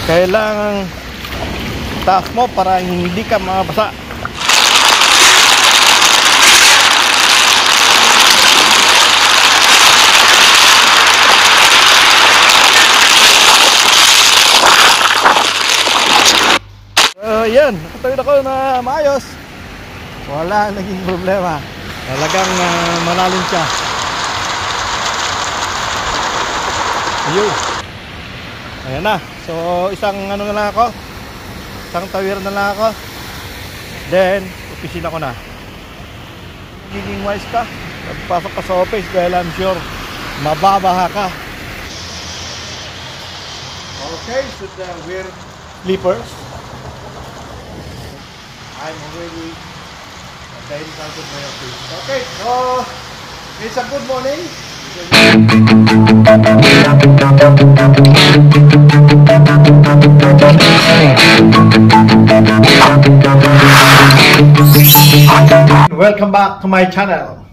kailangan taas mo para hindi ka mabasa. Yan, nakatawid ako na maayos. Wala naging problema. Talagang malalim siya. Ayun. Ayan na. So isang ano na lang ako. Isang tawir na lang ako. Then opisina ko na. Giging wise ka. Pagpasok ka sa office dahil I'm sure mababaha ka. Okay, so wear slippers. I'm already dahil sa good my office. Okay, so it's a good morning. Welcome back to my channel.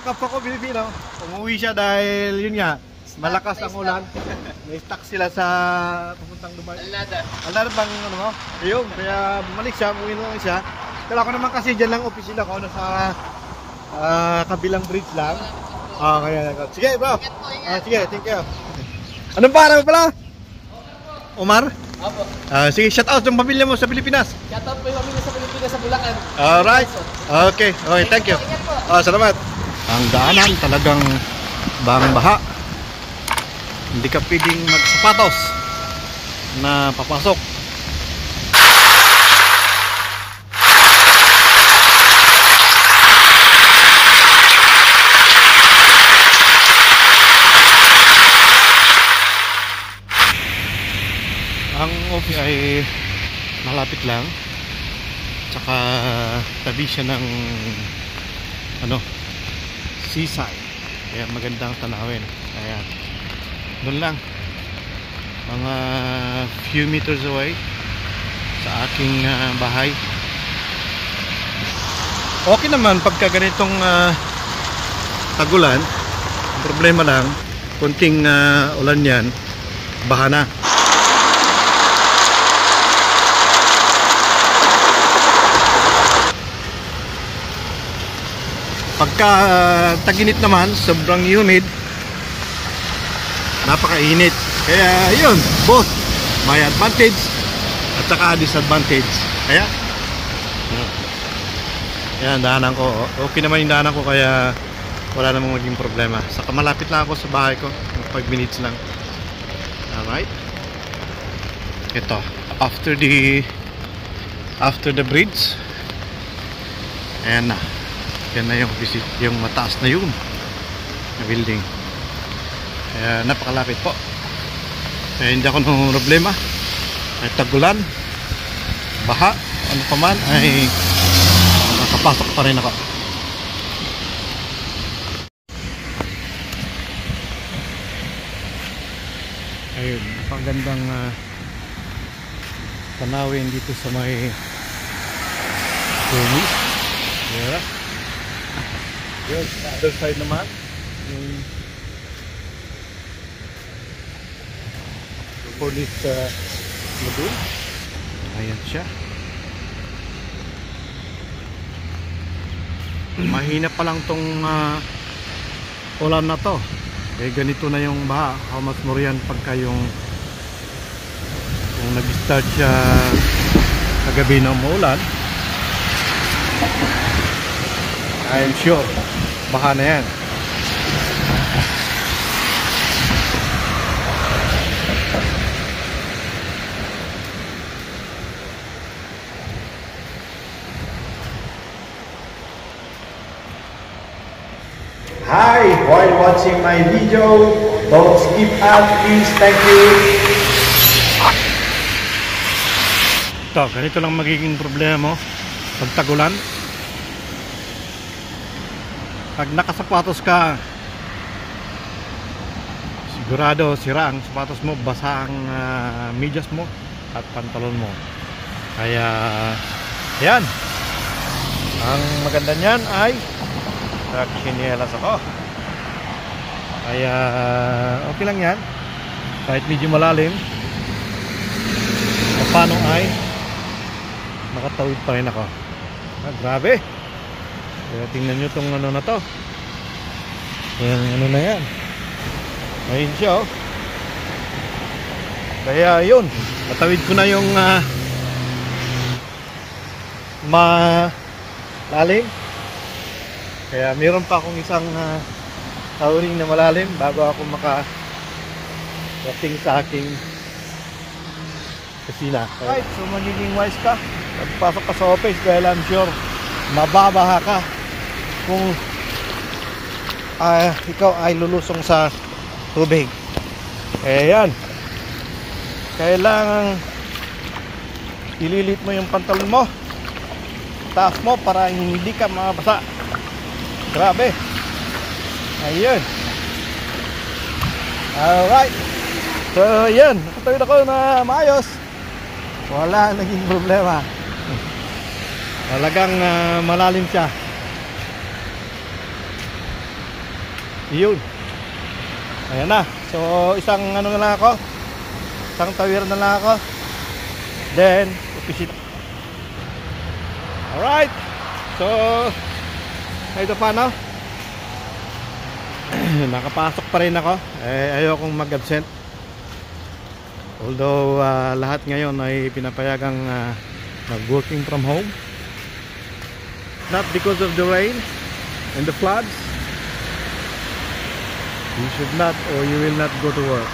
Kapwa ko Pilipino, umuwi siya dahil yun nga, malakas ang ulan. May stuck sila sa papuntang Dubai. Alada bang ano mo? Ayun, kaya bumalik siya, umuwi na lang siya. Kala ko naman kasi dyan lang opisina ko, nasa kabilang bridge lang. Kaya sige bro. Sige, thank you. Anong pangalan mo pala? Omar? Opo. Sige, shout out yung pamilya mo sa Pilipinas. Shout out po yung pamilya sa Pilipinas sa Bulacan. Alright. Okay, thank you. Salamat. Ang daanan talagang bahang-baha. Hindi ka pwedeng magsapatos na papasok. Ang office ay malapit lang. Tsaka tabi siya ng seaside, kaya magandang tanawin. Kaya doon lang, mga few meters away sa aking bahay. Okay naman pagka ganitong tagulan. Problema lang, konting ulan yan, baha na. Pagka taginit naman, sobrang humid, napakainit. Kaya yun, both may advantage at saka disadvantage. Kaya yan, daanan ko. Okay naman yung daanan ko, kaya wala namang maging problema. Saka malapit lang ako sa bahay ko, 5 minutes lang. Alright. Ito, after the bridge, ayan na. Yan na yung mataas na yun na building. Kaya napakalapit po. Kaya hindi ako nung problema. Ay tagulan, baha, ano pa man, ay nakapasok pa rin ako. Ayun, napagandang tanawin dito sa may Tumi. Yeah. Yun, other side naman yung police lagoon. Ayan siya. Mahina pa lang tong ulan na to. Eh ganito na yung baha. How much more yan pagka yung nag-start siya kagabi ng maulan. I'm sure baha na yan. Hi, while watching my video, don't skip ad please, thank you. Ito, ganito lang magiging problema mo pag tagulan. Pag nakasapatos ka, sigurado sira ang sapatos mo, basa ang medyas mo at pantalon mo. Kaya yan, ang maganda niyan ay nagsinielas ako. Kaya okay lang yan, kahit medyo malalim, paano ay makatawid pa rin ako. Grabe. Kaya tingnan nyo tong ano na to. Ayan, ano na yan. Ayun siya, oh. Kaya yun, natawid ko na yung malalim. Kaya meron pa akong isang towering na malalim bago ako makarating sa aking kusina. Right, so magiging wise ka pagpasok ka sa office dahil I'm sure mababaha ka kung ikaw ay lulusong sa tubig. Yan, kailangan ililit mo yung pantalon mo, taas mo para hindi ka mabasa. Grabe. Ayun. Alright, so yan, nakatawid ako na maayos, wala naging problema. Talagang malalim siya. Yun. Ayan na. So isang ano na lang ako, isang tawir na lang ako, then upisit. Alright, so ito pa, no? Nakapasok pa rin ako. Ayokong mag-absent. Although lahat ngayon ay pinapayagang mag-working from home. Not because of the rain and the floods. You should not, or you will not go to work.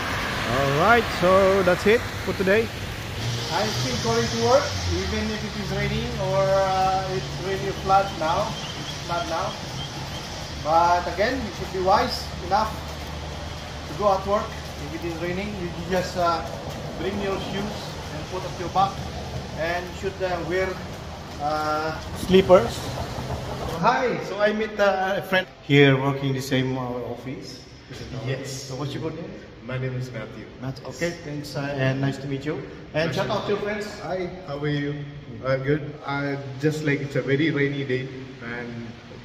Alright, so that's it for today. I'm still going to work even if it is raining or it's really flood now. It's flood now. But again, you should be wise enough to go at work. If it is raining, you just bring your shoes and put at your back, and you should wear slippers. Hi, so I met a friend here working the same office. Yes. So what's your good name? My name is Matthew. Matt. Okay, thanks and nice to meet you. And shout out to your friends. Hi, how are you? Good. Just like it's a very rainy day and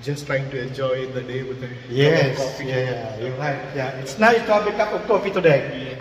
just trying to enjoy the day with a cup of Yes, coffee. yeah, you're right. Yeah, it's nice to have a cup of coffee today.